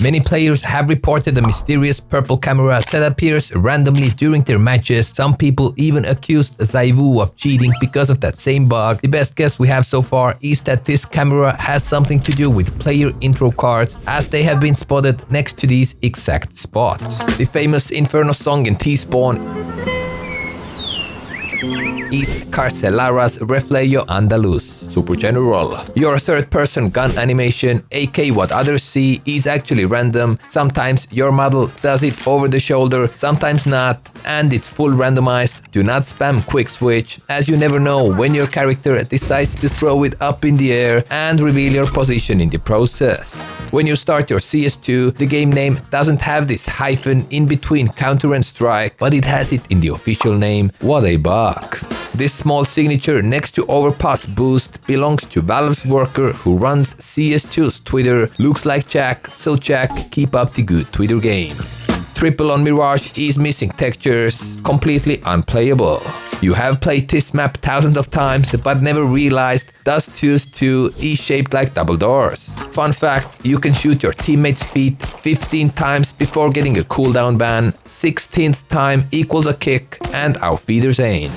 Many players have reported a mysterious purple camera that appears randomly during their matches. Some people even accused ZywOo of cheating because of that same bug. The best guess we have so far is that this camera has something to do with player intro cards, as they have been spotted next to these exact spots. The famous Inferno song in T-Spawn is Carcelaras Reflejo Andaluz. Super general. Your third-person gun animation, aka what others see, is actually random. Sometimes your model does it over the shoulder, sometimes not, and it's full randomized. Do not spam quick switch, as you never know when your character decides to throw it up in the air and reveal your position in the process. When you start your CS2, the game name doesn't have this hyphen in between counter and strike, but it has it in the official name. What a bug. This small signature next to overpass boost belongs to Valve's worker who runs CS2's Twitter. Looks like Jack, so Jack, keep up the good Twitter game. Triple on Mirage is missing textures, completely unplayable. You have played this map thousands of times but never realized Dust 2's 2 is shaped like double doors. Fun fact, you can shoot your teammate's feet 15 times before getting a cooldown ban, 16th time equals a kick, and auf Wiedersehen.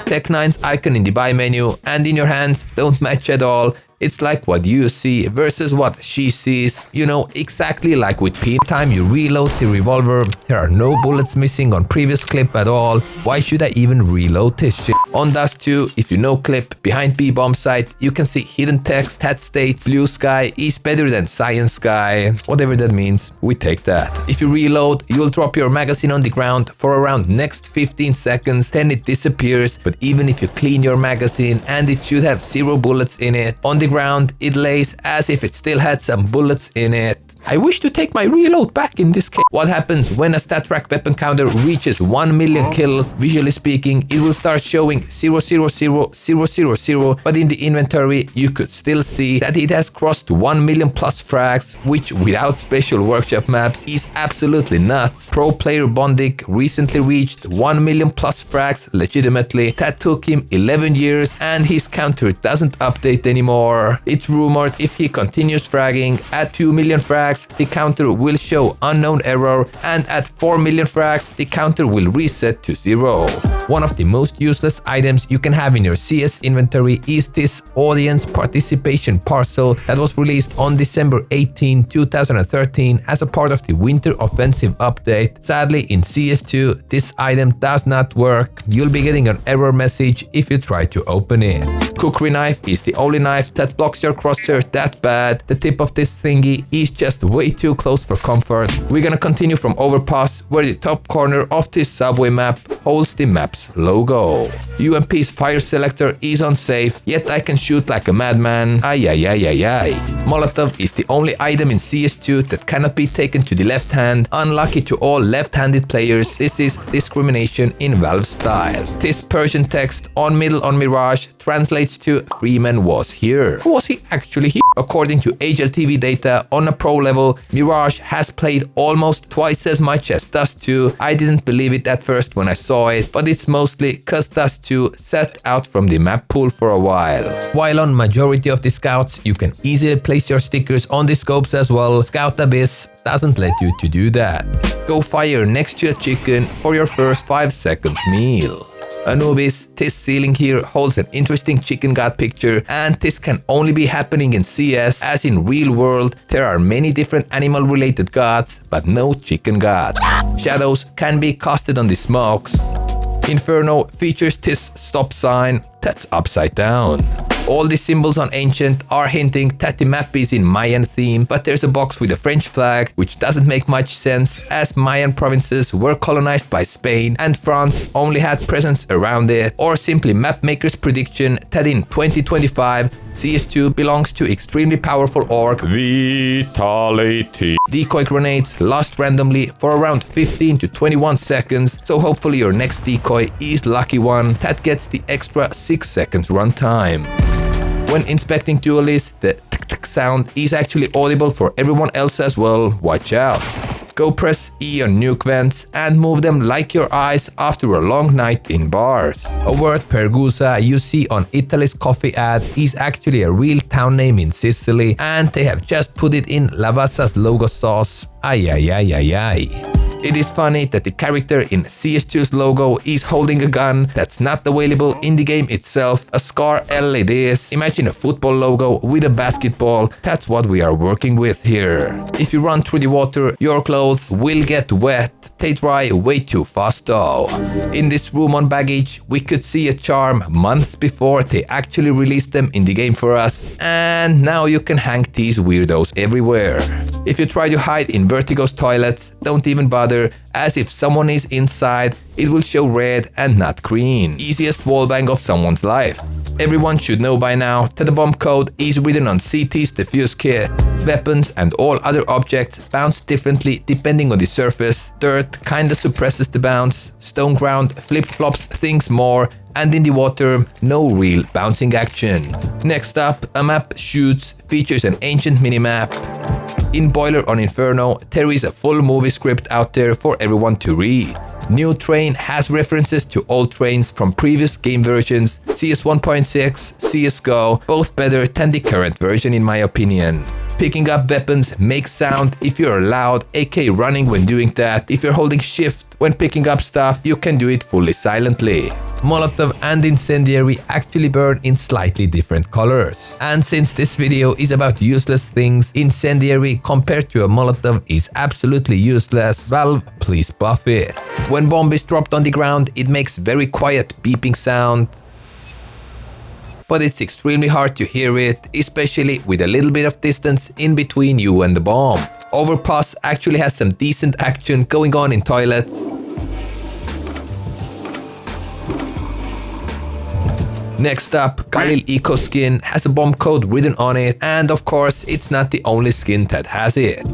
Tech9's icon in the buy menu and in your hands don't match at all. It's like what you see versus what she sees. You know, exactly like with P. Time you reload the revolver, there are no bullets missing on previous clip at all. Why should I even reload this shit? On Dust 2, if you no clip, behind B bomb site, you can see hidden text that states blue sky is better than cyan sky. Whatever that means, we take that. If you reload, you'll drop your magazine on the ground for around next 15 seconds, then it disappears. But even if you clean your magazine and it should have 0 bullets in it, on the ground it lays as if it still had some bullets in it. I wish to take my reload back in this case. What happens when a stat track weapon counter reaches 1 million kills? Visually speaking, it will start showing 0000000, but in the inventory you could still see that it has crossed 1 million plus frags, which without special workshop maps is absolutely nuts. Pro player Bondic recently reached 1 million plus frags legitimately. That took him 11 years and his counter doesn't update anymore. It's rumored if he continues fragging at 2 million frags, the counter will show unknown error, and at 4 million frags, the counter will reset to 0. One of the most useless items you can have in your CS inventory is this audience participation parcel that was released on December 18, 2013 as a part of the Winter Offensive update. Sadly, in CS2, this item does not work. You'll be getting an error message if you try to open it. Cookery knife is the only knife that blocks your crosshair that bad. The tip of this thingy is just way too close for comfort. We're gonna continue from overpass, where the top corner of this subway map holds the map's logo. UMP's fire selector is unsafe, yet I can shoot like a madman. Ay ay ay ay ay. Molotov is the only item in CS2 that cannot be taken to the left hand. Unlucky to all left-handed players, this is discrimination in Valve style. This Persian text on middle on Mirage translates to Freeman was here. Was he actually here? According to HLTV data, on a pro level, Mirage has played almost twice as much as Dust 2. I didn't believe it at first when I saw it, but it's mostly cause Dust 2 sat out from the map pool for a while. While on majority of the scouts, you can easily place your stickers on the scopes as well. Scout Abyss doesn't let you to do that. Go fire next to a chicken for your first 5 seconds meal. Anubis, this ceiling here holds an interesting chicken god picture, and this can only be happening in CS, as in real world there are many different animal related gods, but no chicken gods. Shadows can be casted on the smokes. Inferno features this stop sign that's upside down. All the symbols on Ancient are hinting that the map is in Mayan theme, but there's a box with a French flag, which doesn't make much sense as Mayan provinces were colonized by Spain and France only had presence around it, or simply mapmaker's prediction that in 2025 CS2 belongs to extremely powerful orc Vitality. Decoy grenades last randomly for around 15 to 21 seconds, so hopefully your next decoy is lucky one that gets the extra 6 seconds runtime. When inspecting duelists, the tick-tick sound is actually audible for everyone else as well. Watch out. Go press E on nuke vents and move them like your eyes after a long night in bars. A word Pergusa you see on Italy's coffee ad is actually a real town name in Sicily, and they have just put it in Lavazza's logo sauce. Ay ay ay ay ay. It is funny that the character in CS2's logo is holding a gun that's not available in the game itself. A Scar L it is. Imagine a football logo with a basketball. That's what we are working with here. If you run through the water, your clothes will get wet. They dry way too fast though. In this room on baggage, we could see a charm months before they actually released them in the game for us. And now you can hang these weirdos everywhere. If you try to hide in Vertigo's toilets, don't even bother, as if someone is inside, it will show red and not green. Easiest wallbang of someone's life. Everyone should know by now that the bomb code is written on CT's defuse kit. Weapons and all other objects bounce differently depending on the surface. Dirt kinda suppresses the bounce. Stone ground flip-flops things more. And in the water, no real bouncing action. Next up, a map shoots features an ancient minimap. In Boiler on Inferno, there is a full movie script out there for everyone to read. New Train has references to old trains from previous game versions, CS 1.6, CSGO, both better than the current version in my opinion. Picking up weapons makes sound if you're loud, aka running when doing that. If you're holding shift when picking up stuff, you can do it fully silently. Molotov and Incendiary actually burn in slightly different colors. And since this video is about useless things, Incendiary compared to a Molotov is absolutely useless. Valve, please buff it. When bomb is dropped on the ground, it makes very quiet beeping sound. But it's extremely hard to hear it, especially with a little bit of distance in between you and the bomb. Overpass actually has some decent action going on in toilets. Next up, Khalil Eco skin has a bomb code written on it, and of course it's not the only skin that has it.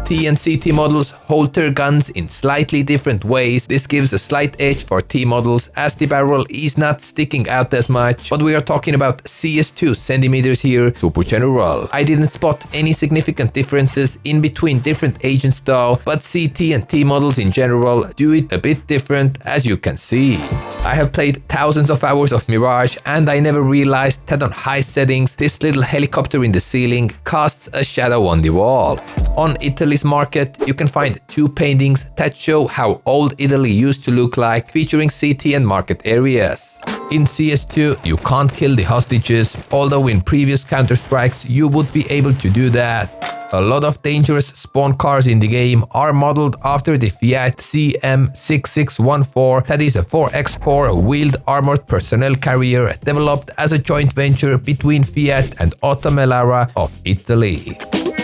T and CT models hold their guns in slightly different ways. This gives a slight edge for T models as the barrel is not sticking out as much, but we are talking about CS2 centimeters here, super general. I didn't spot any significant differences in between different agents though, but CT and T models in general do it a bit different as you can see. I have played thousands of hours of Mirage and I never realized that on high settings this little helicopter in the ceiling casts a shadow on the wall. On Italy's market, you can find two paintings that show how old Italy used to look like, featuring city and market areas. In CS2, you can't kill the hostages, although in previous Counter-Strikes you would be able to do that. A lot of dangerous spawn cars in the game are modeled after the Fiat CM6614, that is a 4x4 wheeled armored personnel carrier developed as a joint venture between Fiat and Otto Melara of Italy.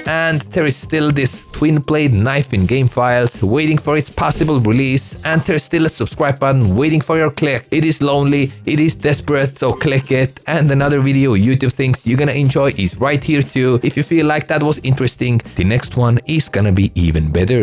And there is still this twin-blade knife in game files waiting for its possible release, and there's still a subscribe button waiting for your click. It is lonely, it is desperate, so click it. And another video YouTube thinks you're gonna enjoy is right here too. If you feel like that was interesting, the next one is gonna be even better.